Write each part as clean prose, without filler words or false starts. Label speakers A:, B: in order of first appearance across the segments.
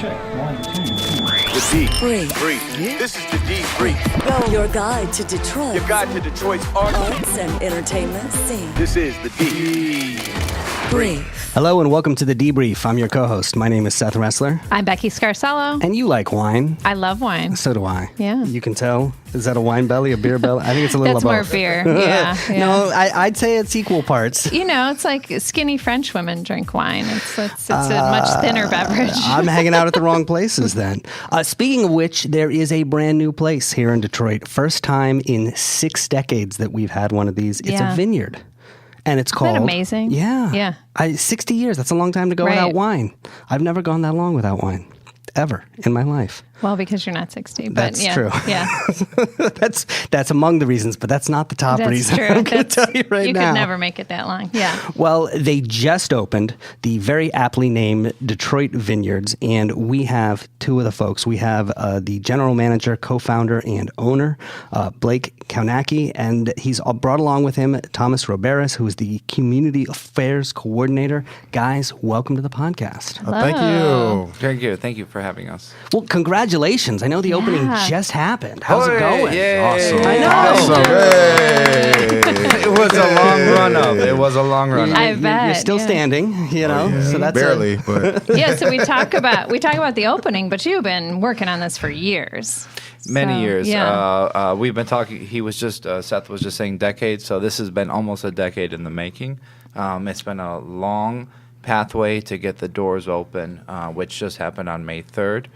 A: Check. 1, 2, 3.
B: The D.
C: Brief.
B: This is the D Brief.
C: Your guide to Detroit.
B: Your guide to Detroit's
C: arts and entertainment scene.
B: This is the D
C: Brief.
D: Hello and welcome to the Debrief. I'm your co-host. My name is Seth Wrestler.
E: I'm Becky Scarcello.
D: And you like wine.
E: I love wine.
D: So do I.
E: Yeah.
D: You can tell. Is that a wine belly, a beer belly? I think it's a little
E: That's
D: of
E: more
D: both.
E: beer. Yeah.
D: No, I'd say it's equal parts.
E: You know, it's like skinny French women drink wine. It's a much thinner beverage.
D: I'm hanging out at the wrong places then. Speaking of which, there is a brand new place here in Detroit. First time in 6 decades that we've had one of these. It's a vineyard. And it's called...
E: Isn't that amazing?
D: Yeah.
E: Yeah.
D: 60 years. That's a long time to go without wine. I've never gone that long without wine. Ever in my life.
E: Well, because you're not 60. But
D: That's
E: yeah,
D: true.
E: Yeah.
D: That's among the reasons, but that's not the top reason.
E: True.
D: I'm going to tell you right
E: you
D: now.
E: You could never make it that long. Yeah.
D: Well, they just opened the very aptly named Detroit Vineyards, and we have two of the folks. We have the general manager, co-founder, and owner, Blak Kownacki, and he's brought along with him Thomas Roberes, who is the community affairs coordinator. Guys, welcome to the podcast.
E: Hello.
F: Thank you. Thank you for having us.
D: Well, congratulations. I know the opening just happened. How's it going?
F: Yay.
D: Awesome. I know.
F: Awesome. It was a long run-up.
E: I bet.
D: You're still standing, you know. So that's
G: barely, but
E: Yeah, so we talk about the opening, but you've been working on this for years.
F: Many years.
E: Yeah.
F: We've been talking. Seth was just saying decades. So this has been almost a decade in the making. It's been a long pathway to get the doors open, which just happened on May 3rd.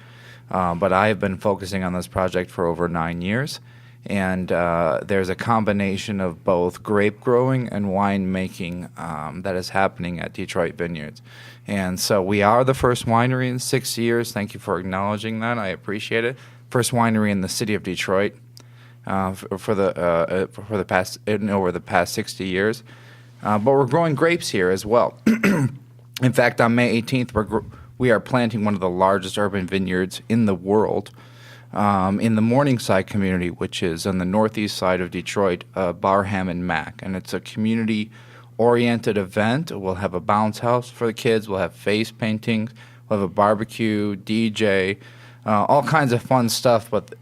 F: But I have been focusing on this project for over 9 years. And there's a combination of both grape growing and wine making that is happening at Detroit Vineyards. And so we are the first winery in 6 years. Thank you for acknowledging that. I appreciate it. First winery in the city of Detroit over the past 60 years. But we're growing grapes here as well. In fact, on May 18th, we are planting one of the largest urban vineyards in the world in the Morningside community, which is on the northeast side of Detroit, Barham and Mac. And it's a community-oriented event. We'll have a bounce house for the kids. We'll have face paintings. We'll have a barbecue, DJ, all kinds of fun stuff. But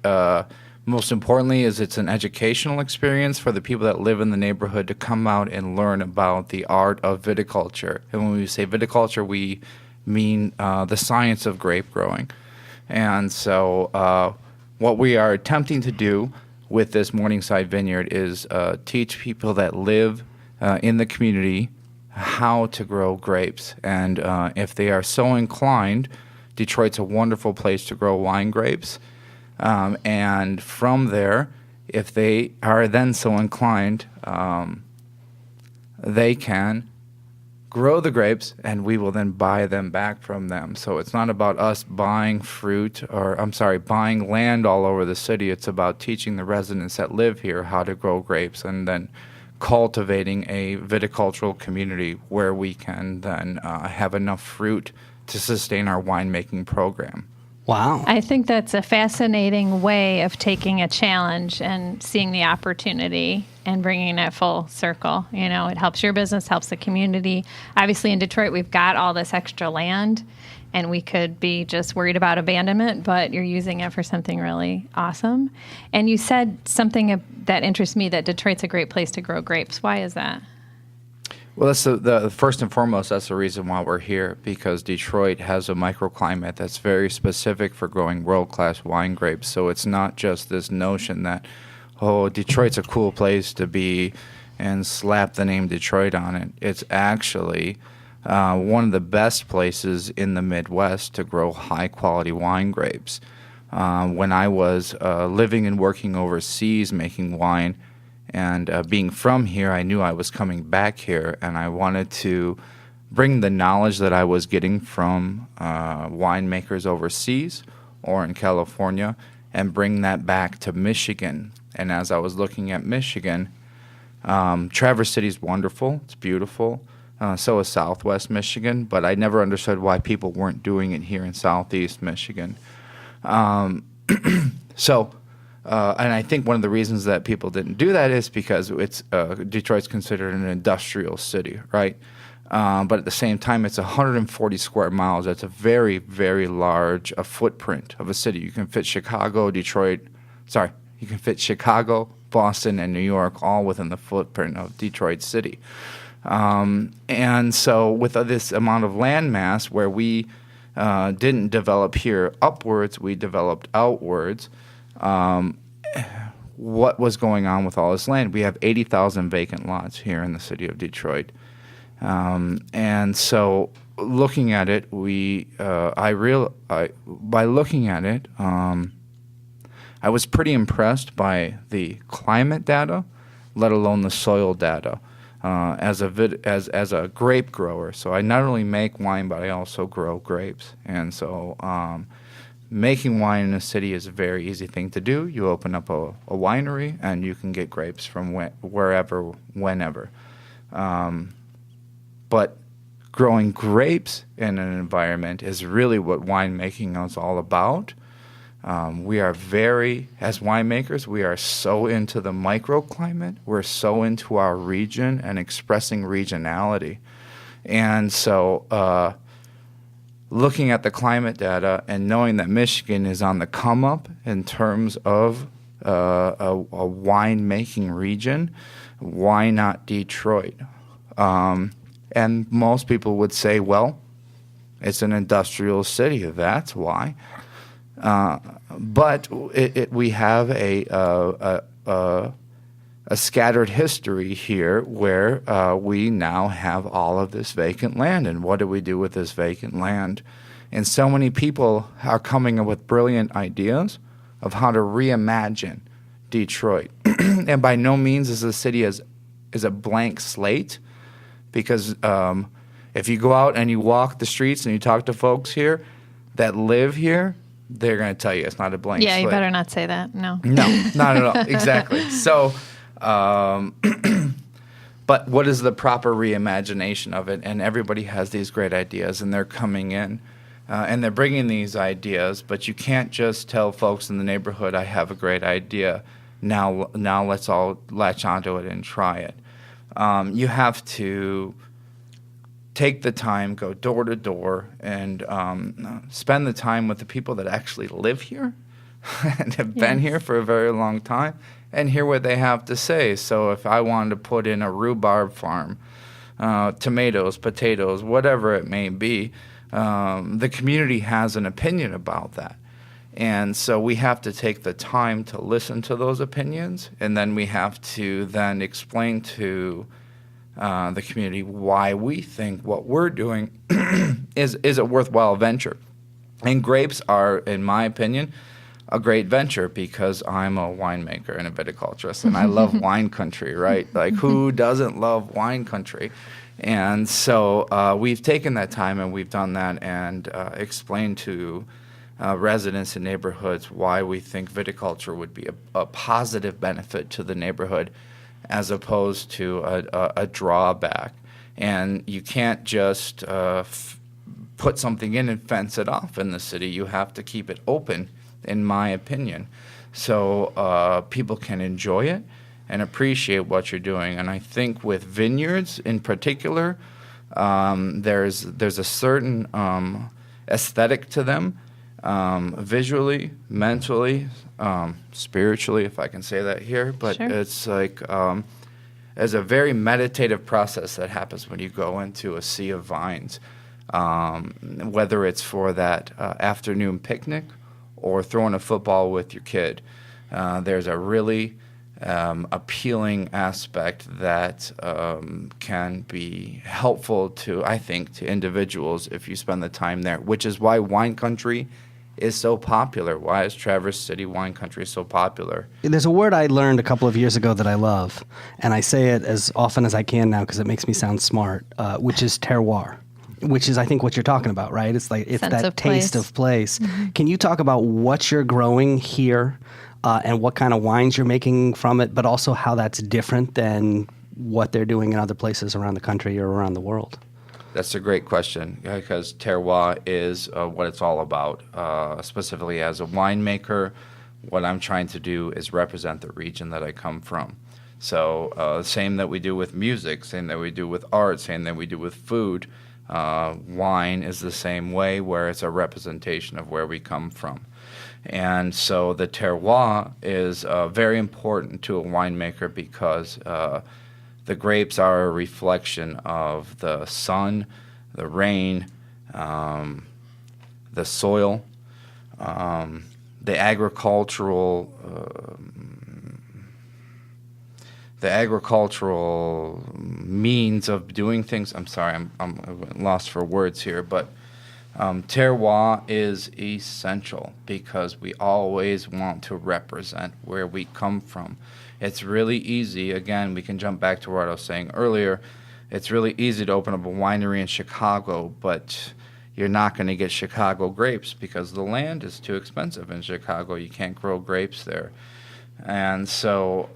F: most importantly is it's an educational experience for the people that live in the neighborhood to come out and learn about the art of viticulture. And when we say viticulture, we mean the science of grape growing. And so what we are attempting to do with this Morningside Vineyard is teach people that live in the community how to grow grapes. And if they are so inclined, Detroit's a wonderful place to grow wine grapes. And from there, if they are then so inclined, they can grow the grapes, and we will then buy them back from them. So it's not about us buying buying land all over the city. It's about teaching the residents that live here how to grow grapes and then cultivating a viticultural community where we can then have enough fruit to sustain our winemaking program.
D: Wow.
E: I think that's a fascinating way of taking a challenge and seeing the opportunity and bringing it full circle. You know, it helps your business, helps the community. Obviously, in Detroit, we've got all this extra land, and we could be just worried about abandonment, but you're using it for something really awesome. And you said something that interests me, that Detroit's a great place to grow grapes. Why is that?
F: Well, that's the first and foremost, that's the reason why we're here, because Detroit has a microclimate that's very specific for growing world-class wine grapes. So it's not just this notion that, oh, Detroit's a cool place to be and slap the name Detroit on it. It's actually one of the best places in the Midwest to grow high-quality wine grapes. When I was living and working overseas making wine, and being from here, I knew I was coming back here, and I wanted to bring the knowledge that I was getting from winemakers overseas or in California and bring that back to Michigan. And as I was looking at Michigan, Traverse City is wonderful. It's beautiful. So is Southwest Michigan, but I never understood why people weren't doing it here in Southeast Michigan. And I think one of the reasons that people didn't do that is because Detroit's considered an industrial city, right? But at the same time, it's 140 square miles. That's a very, very large footprint of a city. You can fit Chicago, Boston, and New York all within the footprint of Detroit City. And so with this amount of land mass where we didn't develop here upwards, we developed outwards, what was going on with all this land? We have 80,000 vacant lots here in the city of Detroit. And so looking at it, by looking at it, I was pretty impressed by the climate data, let alone the soil data. As a grape grower, so I not only make wine, but I also grow grapes. And so making wine in a city is a very easy thing to do. You open up a winery, and you can get grapes from wherever, whenever. But growing grapes in an environment is really what winemaking is all about. We are as winemakers, we are so into the microclimate. We're so into our region and expressing regionality. And so looking at the climate data and knowing that Michigan is on the come up in terms of a winemaking region, why not Detroit? And most people would say, well, it's an industrial city. That's why. But we have a scattered history here where we now have all of this vacant land. And what do we do with this vacant land? And so many people are coming up with brilliant ideas of how to reimagine Detroit. And by no means is the city is a blank slate, because if you go out and you walk the streets and you talk to folks here that live here, they're going to tell you it's not a blank slate.
E: Yeah, you better not say that. No.
F: No, not at all. Exactly. So, but what is the proper reimagination of it? And everybody has these great ideas, and they're coming in, and they're bringing these ideas, but you can't just tell folks in the neighborhood, I have a great idea. Now let's all latch onto it and try it. You have to take the time, go door to door, and spend the time with the people that actually live here and have been here for a very long time, and hear what they have to say. So if I wanted to put in a rhubarb farm, tomatoes, potatoes, whatever it may be, the community has an opinion about that. And so we have to take the time to listen to those opinions, and then we have to then explain to the community why we think what we're doing is a worthwhile venture. And grapes are, in my opinion, a great venture, because I'm a winemaker and a viticulturist, and I love wine country, right? Like, who doesn't love wine country? And so we've taken that time and we've done that and explained to residents in neighborhoods why we think viticulture would be a positive benefit to the neighborhood, as opposed to a drawback. And you can't just put something in and fence it off in the city. You have to keep it open, in my opinion, so people can enjoy it and appreciate what you're doing. And I think with vineyards in particular, there's a certain aesthetic to them, visually, mentally, spiritually, if I can say that here. But
E: Sure.
F: It's like there's a very meditative process that happens when you go into a sea of vines, whether it's for that afternoon picnic or throwing a football with your kid. There's a really appealing aspect that can be helpful to, I think, to individuals if you spend the time there, which is why wine country is so popular. Why is Traverse City wine country so popular?
D: There's a word I learned a couple of years ago that I love, and I say it as often as I can now because it makes me sound smart, which is terroir, which is, I think, what you're talking about, right? It's like, it's
E: Sense
D: that
E: of
D: taste
E: place.
D: of place. Can you talk about what you're growing here and what kind of wines you're making from it, but also how that's different than what they're doing in other places around the country or around the world?
F: That's a great question, because terroir is what it's all about. Specifically as a winemaker, what I'm trying to do is represent the region that I come from. So same that we do with music, same that we do with art, same that we do with food. Wine is the same way, where it's a representation of where we come from. And so the terroir is very important to a winemaker because the grapes are a reflection of the sun, the rain, the soil, the agricultural means of doing things. I'm sorry, I'm lost for words here, but terroir is essential because we always want to represent where we come from. It's really easy. Again, we can jump back to what I was saying earlier. It's really easy to open up a winery in Chicago, but you're not going to get Chicago grapes because the land is too expensive in Chicago. You can't grow grapes there. And so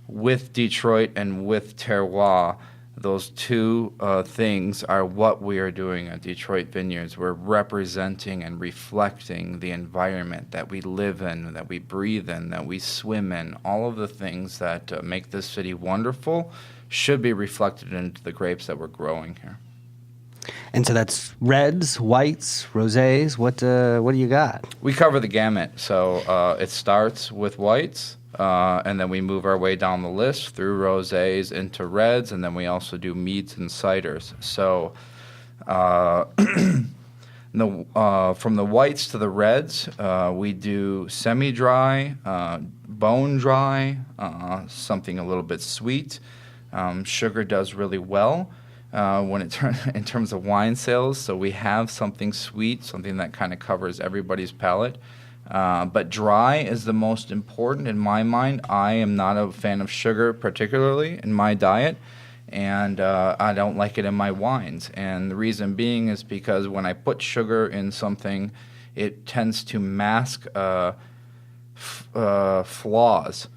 F: with Detroit and with terroir, those two things are what we are doing at Detroit Vineyards. We're representing and reflecting the environment that we live in, that we breathe in, that we swim in. All of the things that make this city wonderful should be reflected into the grapes that we're growing here.
D: And so that's reds, whites, rosés. What do you got?
F: We cover the gamut. So it starts with whites, and then we move our way down the list through rosés into reds, and then we also do meads and ciders. So from the whites to the reds, we do semi-dry, bone-dry, something a little bit sweet. Sugar does really well in terms of wine sales. So we have something sweet, something that kind of covers everybody's palate. But dry is the most important in my mind. I am not a fan of sugar, particularly in my diet, and I don't like it in my wines. And the reason being is because when I put sugar in something, it tends to mask flaws.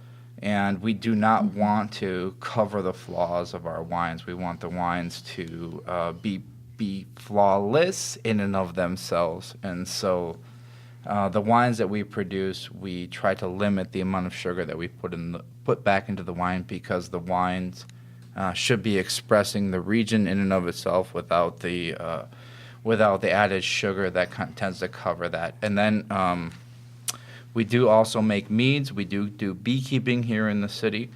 F: And we do not want to cover the flaws of our wines. We want the wines to be flawless in and of themselves. And so the wines that we produce, we try to limit the amount of sugar that we put back into the wine, because the wines should be expressing the region in and of itself without the added sugar that tends to cover that. And then we do also make meads. We do beekeeping here in the city,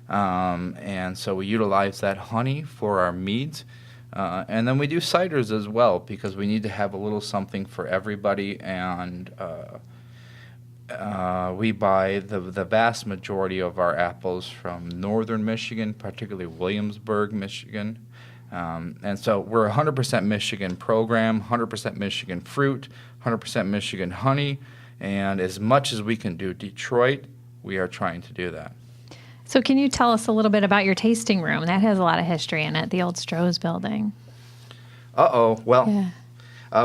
F: and so we utilize that honey for our meads. And then we do ciders as well, because we need to have a little something for everybody. And we buy the vast majority of our apples from northern Michigan, particularly Williamsburg, Michigan. And so we're a 100% Michigan program, 100% Michigan fruit, 100% Michigan honey. And as much as we can do Detroit, we are trying to do that.
E: So can you tell us a little bit about your tasting room? That has a lot of history in it, the old Stroh's building.
F: Well,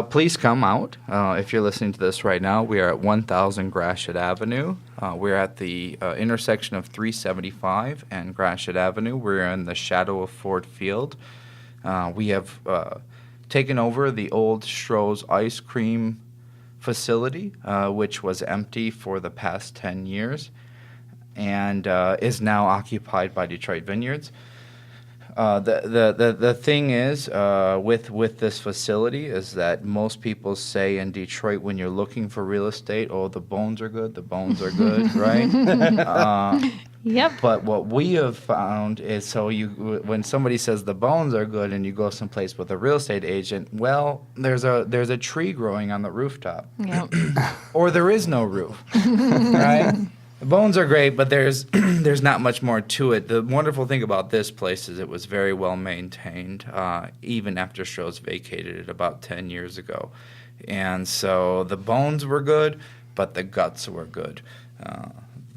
F: please come out. If you're listening to this right now, we are at 1000 Gratiot Avenue. We're at the intersection of 375 and Gratiot Avenue. We're in the shadow of Ford Field. We have taken over the old Stroh's ice cream facility, which was empty for the past 10 years and is now occupied by Detroit Vineyards. The thing is with this facility is that most people say in Detroit, when you're looking for real estate, oh, the bones are good, right?
E: Yep.
F: But what we have found is, when somebody says the bones are good and you go someplace with a real estate agent, well, there's a tree growing on the rooftop.
E: Yep.
F: Or there is no roof, right? The bones are great, but there's not much more to it. The wonderful thing about this place is it was very well maintained, even after Stroh's vacated it about 10 years ago. And so the bones were good, but the guts were good.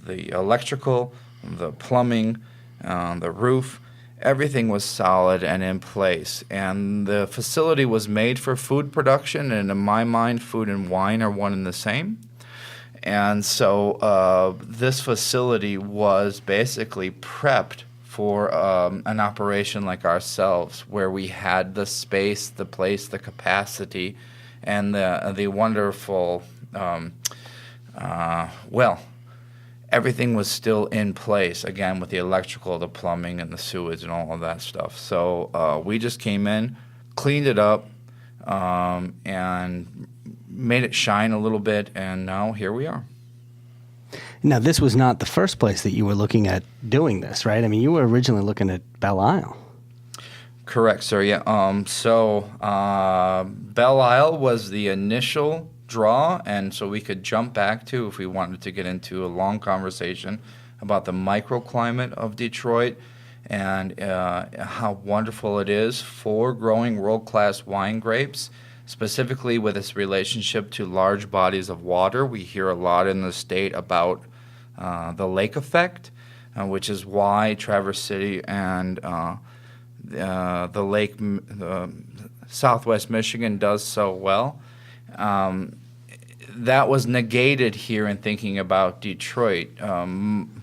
F: The electrical, the plumbing, the roof, everything was solid and in place. And the facility was made for food production, and in my mind, food and wine are one and the same. And so this facility was basically prepped for an operation like ourselves, where we had the space, the place, the capacity, and the wonderful, everything was still in place, again, with the electrical, the plumbing, and the sewage and all of that stuff. So we just came in, cleaned it up, and made it shine a little bit, and now here we are.
D: Now, this was not the first place that you were looking at doing this, right? I mean, you were originally looking at Belle Isle.
F: Correct, sir. Yeah. Belle Isle was the initial draw, and so we could jump back to if we wanted to get into a long conversation about the microclimate of Detroit and how wonderful it is for growing world-class wine grapes, specifically with its relationship to large bodies of water. We hear a lot in the state about the lake effect, which is why Traverse City and the lake, Southwest Michigan does so well. That was negated here in thinking about Detroit.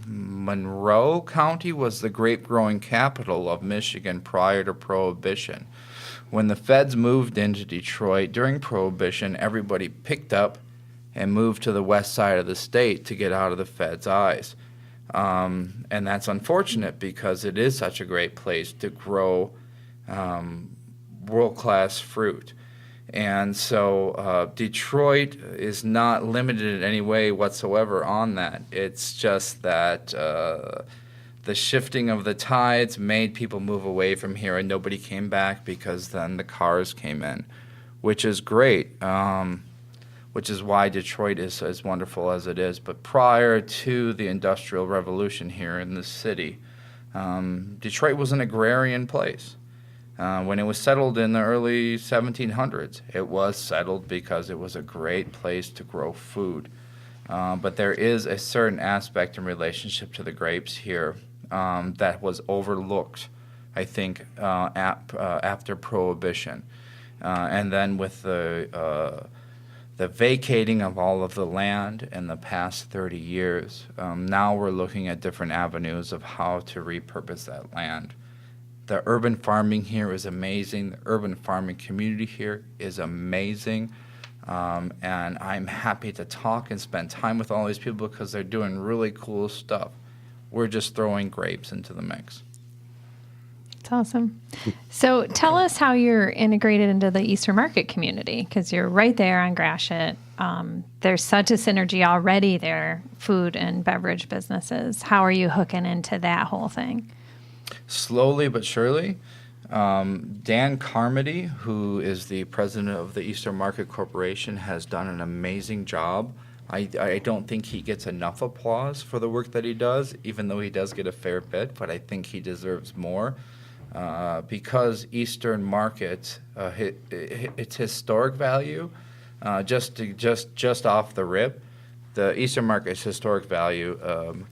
F: Monroe County was the grape-growing capital of Michigan prior to Prohibition. When the feds moved into Detroit during Prohibition, everybody picked up and moved to the west side of the state to get out of the feds' eyes. And that's unfortunate because it is such a great place to grow world-class fruit. And so Detroit is not limited in any way whatsoever on that. It's just that the shifting of the tides made people move away from here, and nobody came back because then the cars came in, which is great, which is why Detroit is as wonderful as it is. But prior to the Industrial Revolution here in the city, Detroit was an agrarian place. When it was settled in the early 1700s, it was settled because it was a great place to grow food. But there is a certain aspect in relationship to the grapes here that was overlooked, I think, after Prohibition. And then with the vacating of all of the land in the past 30 years, now we're looking at different avenues of how to repurpose that land. The urban farming here is amazing. The urban farming community here is amazing. And I'm happy to talk and spend time with all these people because they're doing really cool stuff. We're just throwing grapes into the mix.
E: That's awesome. So tell us how you're integrated into the Eastern Market community, because you're right there on Gratiot. There's such a synergy already there, food and beverage businesses. How are you hooking into that whole thing?
F: Slowly but surely. Dan Carmody, who is the president of the Eastern Market Corporation, has done an amazing job. I don't think he gets enough applause for the work that he does, even though he does get a fair bit, but I think he deserves more. Because Eastern Market, its historic value, just off the rip, the Eastern Market's historic value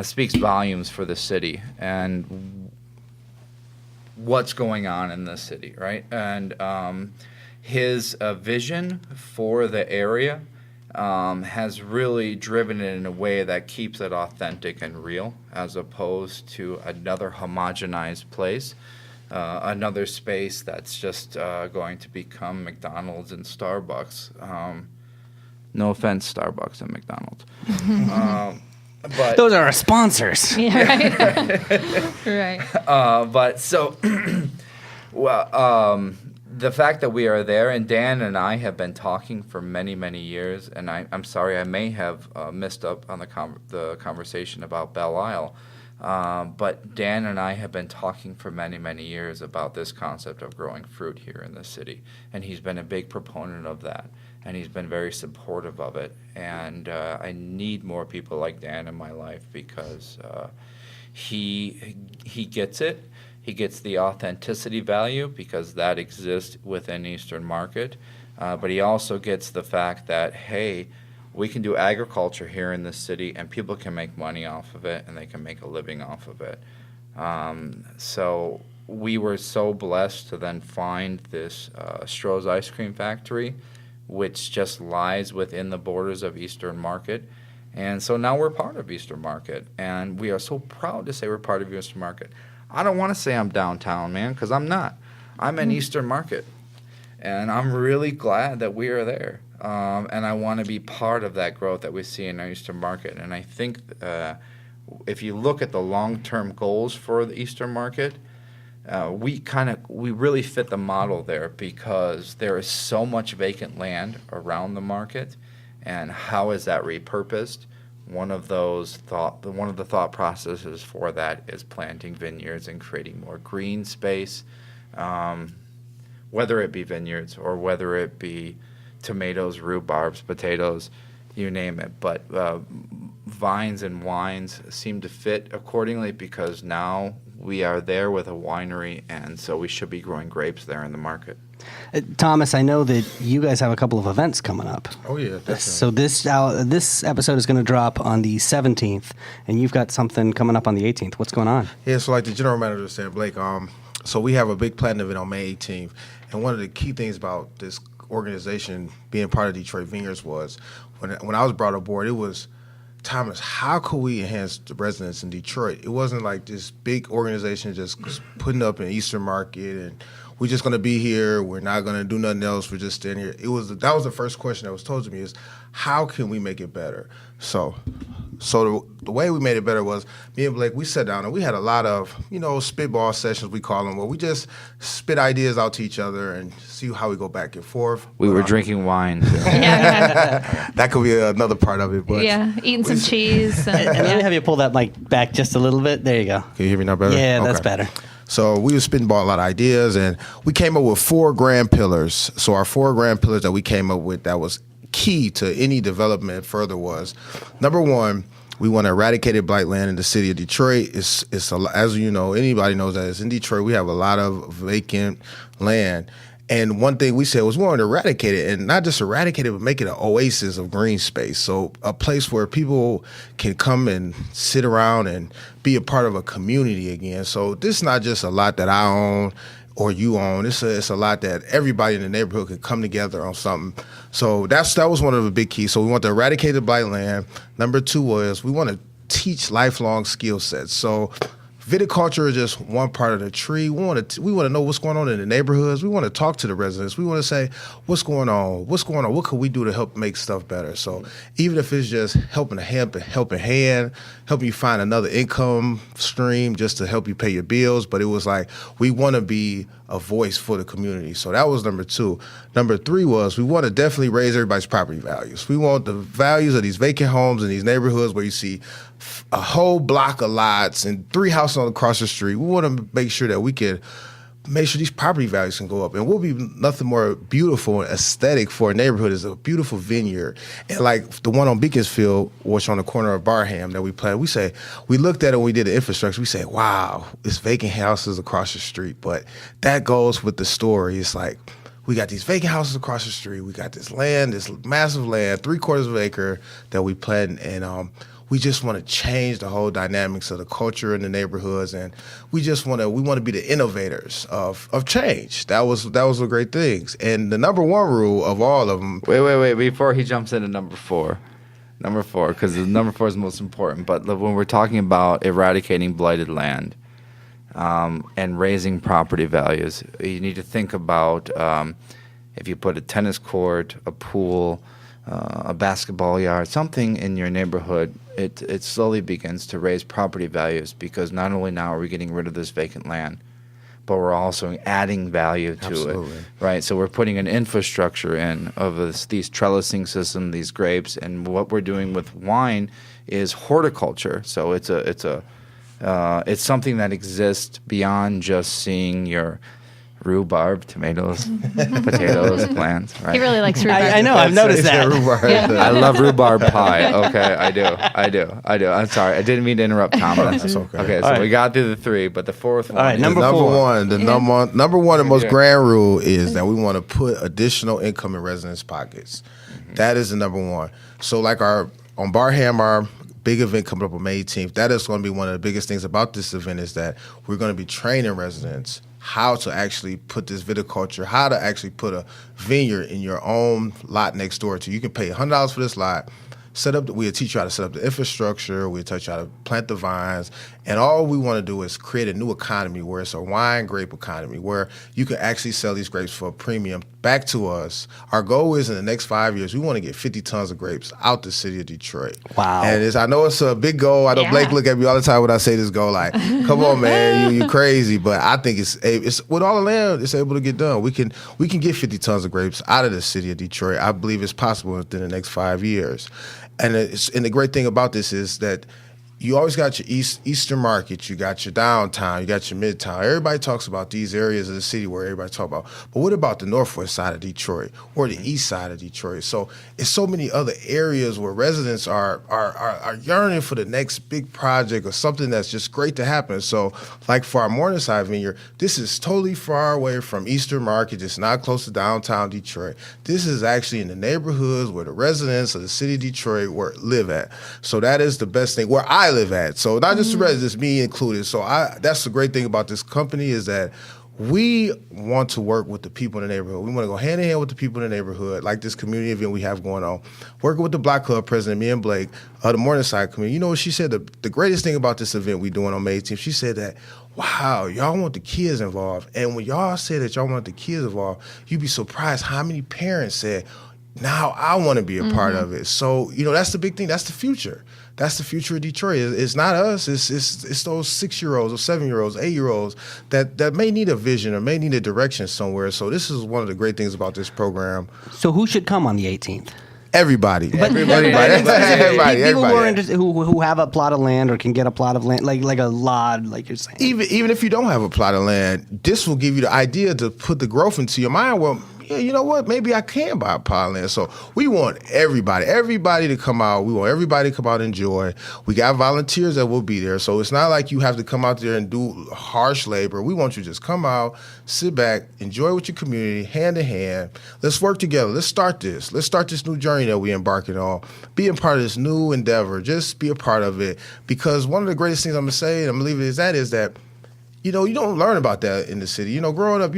F: speaks volumes for the city and what's going on in the city, right? And his vision for the area has really driven it in a way that keeps it authentic and real, as opposed to another homogenized place, another space that's just going to become McDonald's and Starbucks. No offense, Starbucks and McDonald's. But
D: Those are our sponsors.
E: Yeah, right. Right.
F: but so, well, the fact that we are there, and Dan and I have been talking for many, many years, and I'm sorry, I may have missed up on the conversation about Belle Isle, but Dan and I have been talking for many, many years about this concept of growing fruit here in the city, and he's been a big proponent of that, and he's been very supportive of it, and I need more people like Dan in my life because he gets it. He gets the authenticity value because that exists within Eastern Market, but he also gets the fact that, hey, we can do agriculture here in this city and people can make money off of it and they can make a living off of it. So we were so blessed to then find this Stroh's Ice Cream Factory, which just lies within the borders of Eastern Market. And so now we're part of Eastern Market, and we are so proud to say we're part of Eastern Market. I don't want to say I'm downtown, man, because I'm not. I'm in Eastern Market. And I'm really glad that we are there. And I want to be part of that growth that we see in our Eastern market. And I think if you look at the long-term goals for the Eastern market, we really fit the model there because there is so much vacant land around the market, and how is that repurposed? One of the thought processes for that is planting vineyards and creating more green space, whether it be vineyards or whether it be tomatoes, rhubarbs, potatoes, you name it. But vines and wines seem to fit accordingly because now we are there with a winery, and so we should be growing grapes there in the market.
D: Thomas, I know that you guys have a couple of events coming up.
A: Oh, yeah, definitely.
D: So this episode is going to drop on the 17th, and you've got something coming up on the 18th. What's going on?
A: Yeah, so like the general manager said, Blake, so we have a big planned event on May 18th, and one of the key things about this organization being part of Detroit Vineyards was when I was brought aboard, it was, Thomas, how could we enhance the residents in Detroit? It wasn't like this big organization just putting up an Eastern market and we're just going to be here. We're not going to do nothing else. We're just standing here. That was the first question that was told to me is, how can we make it better? So the way we made it better was me and Blake, we sat down and we had a lot of, spitball sessions, we call them, where we just spit ideas out to each other and see how we go back and forth.
F: We were drinking wine.
A: That could be another part of it. But
E: eating some cheese.
D: And let me have you pull that mic back just a little bit. There you go.
A: Can you hear me now better?
D: Yeah, that's
A: Okay.
D: better.
A: So we were spitballing a lot of ideas, and we came up with 4 grand pillars. So our 4 grand pillars that we came up with that was key to any development further was, number 1, we want to eradicate blight land in the city of Detroit. It's as you know, anybody knows that it's in Detroit. We have a lot of vacant land. And one thing we said was we want to eradicate it, and not just eradicate it, but make it an oasis of green space. So a place where people can come and sit around and be a part of a community again. So this is not just a lot that I own or you own. It's a lot that everybody in the neighborhood can come together on something. So that was one of the big keys. So we want to eradicate the blight land. Number 2 was we want to teach lifelong skill sets. So viticulture is just one part of the tree. We want to know what's going on in the neighborhoods. We want to talk to the residents. We want to say, what's going on? What can we do to help make stuff better? So even if it's just helping you find another income stream just to help you pay your bills. But it was like, we want to be a voice for the community. So that was number 2. Number 3 was we want to definitely raise everybody's property values. We want the values of these vacant homes in these neighborhoods where you see a whole block of lots and 3 houses across the street. We want to make sure that we can make sure these property values can go up. And what would be nothing more beautiful and aesthetic for a neighborhood is a beautiful vineyard. And like the one on Beaconsfield, which on the corner of Barham that we planted, we looked at it when we did the infrastructure. We say, wow, it's vacant houses across the street. But that goes with the story. It's like, we got these vacant houses across the street. We got this land, this massive land, 3/4 of an acre that we planted, and we just want to change the whole dynamics of the culture in the neighborhoods, and we want to be the innovators of change. That was the great things. And the number 1 rule of all of them.
F: Wait! Before he jumps into number 4, because the number 4 is most important. But when we're talking about eradicating blighted land and raising property values, you need to think about if you put a tennis court, a pool, a basketball yard, something in your neighborhood, it slowly begins to raise property values because not only now are we getting rid of this vacant land, but we're also adding value to
A: Absolutely.
F: it, right? So we're putting an infrastructure in of these trellising system, these grapes, and what we're doing with wine is horticulture. So it's something that exists beyond just seeing your rhubarb, tomatoes, potatoes, plants. Right?
E: He really likes rhubarb.
D: I know. I've noticed that.
F: I love rhubarb pie. Okay, I do. I'm sorry. I didn't mean to interrupt Thomas.
A: That's okay.
F: Okay, so we got through the 3, but the 4th one.
D: All right,
F: is
D: number 4.
A: Number one, the most
F: Yeah.
A: grand rule is that we want to put additional income in residents' pockets. That is the number 1. So like on Barham, our big event coming up on May 18th, that is going to be one of the biggest things about this event is that we're going to be training residents how to actually put this viticulture, how to actually put a vineyard in your own lot next door to you. You can pay $100 for this lot. We'll teach you how to set up the infrastructure. We'll teach you how to plant the vines. And all we want to do is create a new economy where it's a wine grape economy where you can actually sell these grapes for a premium back to us. Our goal is in the next 5 years, we want to get 50 tons of grapes out the city of Detroit.
D: Wow.
A: And I know it's a big goal. I know Blake look at me all the time when I say this goal, like, come on, man, you crazy. But I think it's with all the land, it's able to get done. We can get 50 tons of grapes out of the city of Detroit. I believe it's possible within the next 5 years. And the great thing about this is that you always got your Eastern Market, you got your downtown, you got your midtown. Everybody talks about these areas of the city where everybody talks about. But what about the northwest side of Detroit or the east side of Detroit? So it's so many other areas where residents are yearning for the next big project or something that's just great to happen. So like for our Morningside Vineyard, this is totally far away from Eastern Market. It's not close to downtown Detroit. This is actually in the neighborhoods where the residents of the city of Detroit live at. So that is the best thing. Where I live at. So not just the residents, me included. So that's the great thing about this company is that we want to work with the people in the neighborhood. We want to go hand in hand with the people in the neighborhood, like this community event we have going on. Working with the Black Club president, me and Blake, the Morningside community. You know what she said? The greatest thing about this event we doing on May 18th, she said that, wow, y'all want the kids involved. And when y'all said that y'all want the kids involved, you'd be surprised how many parents said, now I want to be a part of it. So, that's the big thing. That's the future. That's the future of Detroit. It's not us. It's those 6-year-olds or 7-year-olds, 8-year-olds that may need a vision or may need a direction somewhere. So this is one of the great things about this program.
D: So who should come on the 18th?
A: Everybody.
F: Everybody.
D: People who are interested, who have a plot of land or can get a plot of land, like a lot, like you're saying.
A: Even if you don't have a plot of land, this will give you the idea to put the growth into your mind. Well, yeah, you know what? Maybe I can buy a plot of land. So we want everybody to come out. We want everybody to come out and enjoy. We got volunteers that will be there. So it's not like you have to come out there and do harsh labor. We want you to just come out, sit back, enjoy with your community, hand in hand. Let's work together. Let's start this. Let's start this new journey that we're embarking on. Being part of this new endeavor. Just be a part of it. Because one of the greatest things I'm going to say, and I'm going to leave it is that, you don't learn about that in the city. Growing up,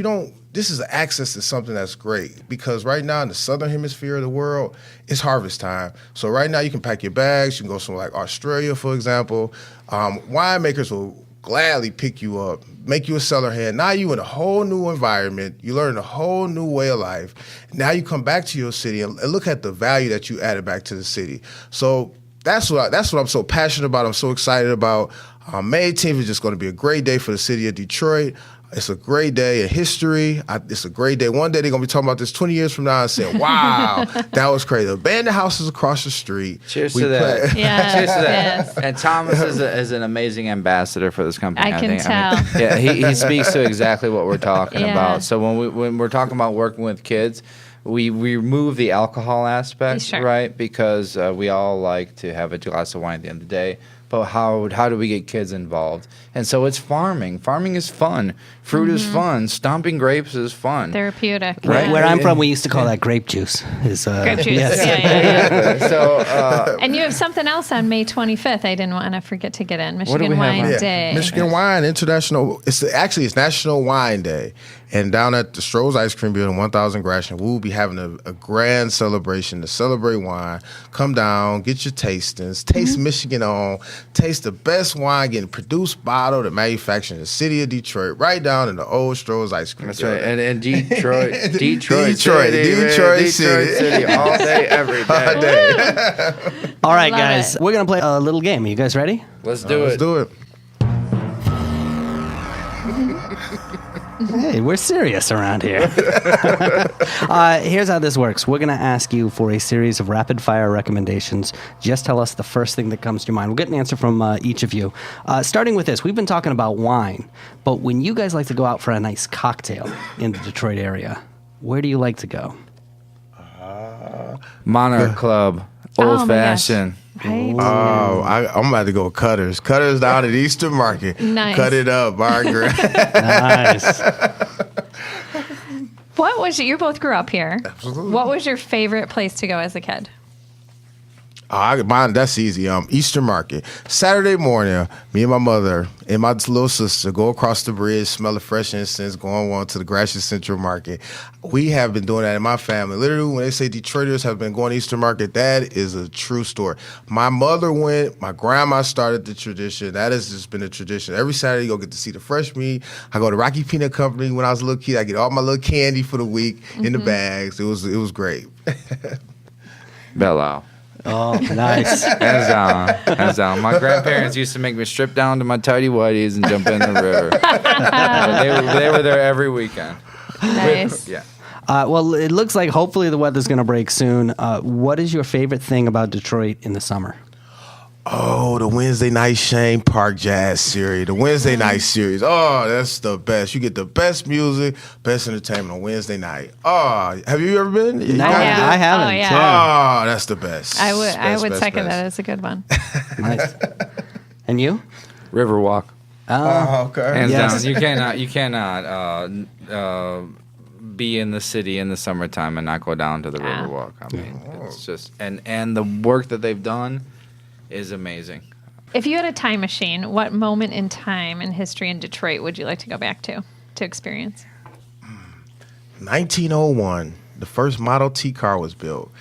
A: this is access to something that's great because right now in the southern hemisphere of the world, it's harvest time. So right now you can pack your bags. You can go somewhere like Australia, for example. Winemakers will gladly pick you up, make you a cellar hand. Now you in a whole new environment. You learn a whole new way of life. Now you come back to your city and look at the value that you added back to the city. So that's what I'm so passionate about. I'm so excited about. May 18th is just going to be a great day for the city of Detroit. It's a great day in history. It's a great day. One day they're going to be talking about this 20 years from now and saying, wow, that was crazy. Abandoned houses across the street.
F: Cheers to that.
E: Yes,
F: Cheers to that.
E: yes.
F: And Thomas is an amazing ambassador for this company.
E: I can tell.
F: Yeah, he speaks to exactly what we're talking
E: Yeah.
F: about. So when we're talking about working with kids, we remove the alcohol aspect,
E: Sure.
F: right? Because we all like to have a glass of wine at the end of the day. But how do we get kids involved? And so it's farming. Farming is fun. Fruit is fun. Stomping grapes is fun.
E: Therapeutic.
F: Right.
D: Where I'm from, we used to call that grape juice.
E: Grape juice.
D: Yes.
E: Yeah.
F: So
E: And you have something else on May 25th. I didn't want to forget to get in.
F: do
E: Michigan
F: we have
E: Wine
F: on?
E: Day.
A: Michigan Wine International. It's National Wine Day. And down at the Stroh's Ice Cream Building, 1000 Gratian, we'll be having a grand celebration to celebrate wine. Come down, get your tastings, taste Michigan on, taste the best wine getting produced, bottled, and manufactured in the city of Detroit, right down in the old Stroh's Ice Cream
F: That's
A: Building.
F: right. And Detroit City,
A: Detroit City.
F: all day, every day.
D: All right,
E: Love
D: guys.
E: it.
D: We're going to play a little game. Are you guys ready?
F: Let's do
A: Let's
F: it.
A: do it.
D: Hey, we're serious around here. Here's how this works. We're going to ask you for a series of rapid-fire recommendations. Just tell us the first thing that comes to your mind. We'll get an answer from each of you. Starting with this, we've been talking about wine, but when you guys like to go out for a nice cocktail in the Detroit area, where do you like to go?
F: Monarch Club,
E: Oh, my
F: old fashioned.
E: Right?
A: Oh, I'm about to go Cutters. Cutters down at Eastern Market.
E: Nice.
A: Cut it up, Margaret.
D: Nice.
E: What was you both grew up here.
A: Absolutely.
E: What was your favorite place to go as a kid?
A: Mine, that's easy. Easter market. Saturday morning, me and my mother and my little sister go across the bridge, smell the fresh incense, going on to the Gratiot Central Market. We have been doing that in my family. Literally, when they say Detroiters have been going to Easter market, that is a true story. My mother went. My grandma started the tradition. That has just been a tradition. Every Saturday, you go get to see the fresh meat. I go to Rocky Peanut Company when I was a little kid. I get all my little candy for the week in the bags. It was great.
F: Belle.
D: Oh, nice.
F: Hands down. My grandparents used to make me strip down to my tidy whities and jump in the river. They were there every weekend.
E: Nice.
F: Yeah.
D: Well, it looks like hopefully the weather's going to break soon. What is your favorite thing about Detroit in the summer?
A: Oh, the Wednesday night Shane Park Jazz Series. The Wednesday night series. Oh, that's the best. You get the best music, best entertainment on Wednesday night. Oh, have you ever been? You
D: No,
A: guys
E: yeah.
A: been?
D: I haven't.
E: Oh, yeah.
A: Oh, that's the best.
E: I would
A: Best,
E: second
A: best.
E: that. It's a good one.
D: Nice. And you?
F: Riverwalk.
A: Oh, okay.
F: Hands
D: Yes.
F: down. You cannot be in the city in the summertime and not go down to the
E: Yeah.
F: Riverwalk. I mean, it's just and the work that they've done is amazing.
E: If you had a time machine, what moment in time in history in Detroit would you like to go back to experience?
A: 1901, the first Model T car was built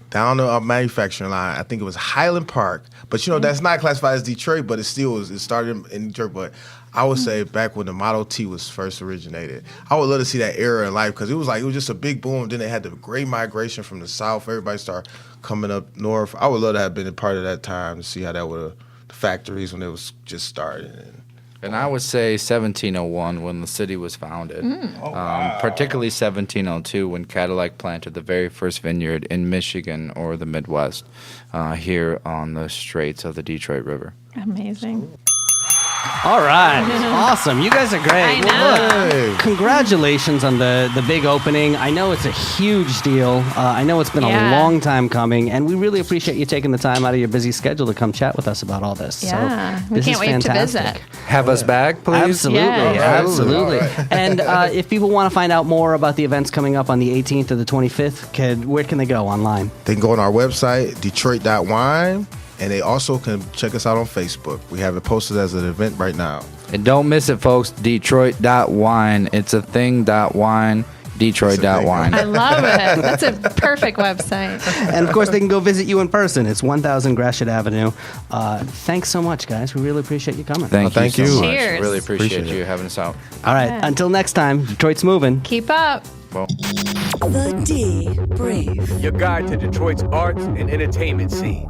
A: down the manufacturing line. I think it was Highland Park, but that's not classified as Detroit, but it still was. It started in Detroit, but I would say back when the Model T was first originated, I would love to see that era in life because it was just a big boom. Then they had the great migration from the South. Everybody started coming up north. I would love to have been a part of that time to see how that would the factories when it was just starting.
F: And I would say 1701 when the city was founded. Particularly 1702 when Cadillac planted the very first vineyard in Michigan or the Midwest here on the Straits of the Detroit River.
E: Amazing.
D: All right. Awesome. You guys are great.
E: I know.
D: Well, look,
A: Hey.
D: congratulations on the big opening. I know it's a huge deal. I know it's been a
E: Yeah.
D: long time coming, and we really appreciate you taking the time out of your busy schedule to come chat with us about all this.
E: Yeah.
D: So,
E: We
D: this
E: can't
D: is
E: wait to
D: fantastic.
E: visit.
F: Have us back, please.
D: Absolutely,
E: Yeah.
D: absolutely.
A: All right.
D: And if people want to find out more about the events coming up on the 18th or the 25th, where can they go online?
A: They can go on our website, detroit.wine, and they also can check us out on Facebook. We have it posted as an event right now.
F: And don't miss it, folks. Detroit.wine. It's a thing.wine. Detroit.wine.
E: I love it. That's a perfect website.
D: And of course, they can go visit you in person. It's 1000 Gratiot Avenue. Thanks so much, guys. We really appreciate you coming.
A: Thank
F: you
A: you.
F: so much.
E: Cheers.
F: Really appreciate
A: Appreciate
F: you
A: it.
F: having us out.
D: All right.
E: Yeah.
D: Until next time, Detroit's moving.
E: Keep up.
F: Well.
C: The D Brief.
B: Your guide to Detroit's arts and entertainment scene.